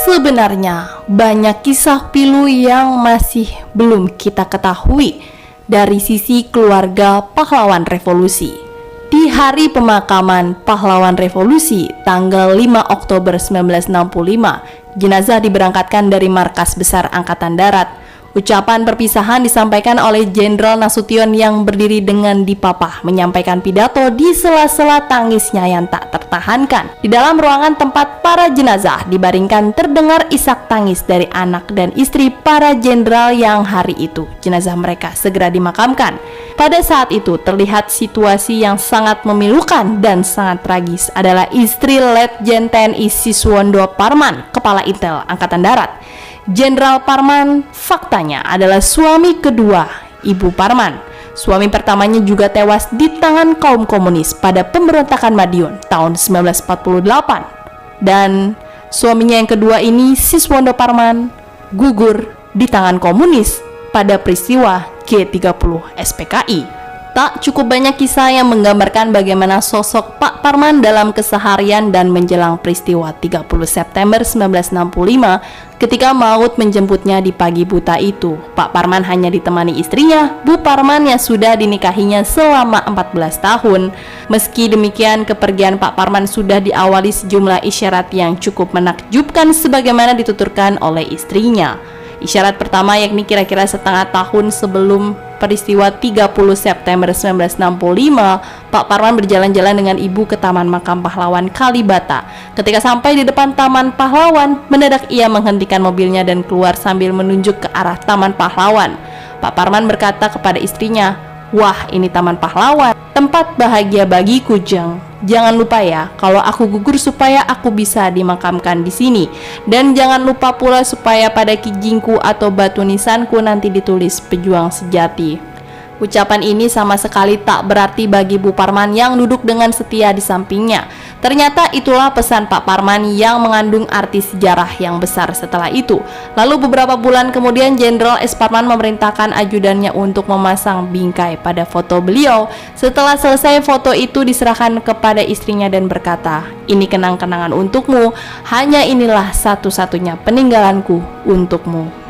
Sebenarnya banyak kisah pilu yang masih belum kita ketahui dari sisi keluarga pahlawan revolusi. Di hari pemakaman pahlawan revolusi tanggal 5 Oktober 1965, jenazah diberangkatkan dari Markas Besar Angkatan Darat. Ucapan perpisahan disampaikan oleh Jenderal Nasution yang berdiri dengan dipapah menyampaikan pidato di sela-sela tangisnya yang tak tertahankan. Di dalam ruangan tempat para jenazah dibaringkan terdengar isak tangis dari anak dan istri para jenderal yang hari itu jenazah mereka segera dimakamkan. Pada saat itu terlihat situasi yang sangat memilukan dan sangat tragis adalah istri Letjen TNI Siswondo Parman, Kepala Intel Angkatan Darat. Jenderal Parman faktanya adalah suami kedua Ibu Parman. Suami pertamanya juga tewas di tangan kaum komunis pada pemberontakan Madiun tahun 1948. Dan suaminya yang kedua ini, Siswondo Parman, gugur di tangan komunis pada peristiwa G30 SPKI. Tak cukup banyak kisah yang menggambarkan bagaimana sosok Pak Parman dalam keseharian dan menjelang peristiwa 30 September 1965 ketika maut menjemputnya di pagi buta itu. Pak Parman hanya ditemani istrinya, Bu Parman yang sudah dinikahinya selama 14 tahun. Meski demikian, kepergian Pak Parman sudah diawali sejumlah isyarat yang cukup menakjubkan sebagaimana dituturkan oleh istrinya. Isyarat pertama yakni kira-kira setengah tahun sebelum peristiwa 30 September 1965, Pak Parman berjalan-jalan dengan ibu ke Taman Makam Pahlawan Kalibata. Ketika sampai di depan Taman Pahlawan, mendadak ia menghentikan mobilnya dan keluar sambil menunjuk ke arah Taman Pahlawan. Pak Parman berkata kepada istrinya, "Wah, ini Taman Pahlawan, tempat bahagia bagiku, Jeng. Jangan lupa ya, kalau aku gugur supaya aku bisa dimakamkan di sini. Dan jangan lupa pula supaya pada kijingku atau batu nisanku nanti ditulis pejuang sejati." Ucapan ini sama sekali tak berarti bagi Bu Parman yang duduk dengan setia di sampingnya. Ternyata itulah pesan Pak Parman yang mengandung arti sejarah yang besar setelah itu. Lalu beberapa bulan kemudian Jenderal S. Parman memerintahkan ajudannya untuk memasang bingkai pada foto beliau. Setelah selesai, foto itu diserahkan kepada istrinya dan berkata, "Ini kenang-kenangan untukmu, hanya inilah satu-satunya peninggalanku untukmu."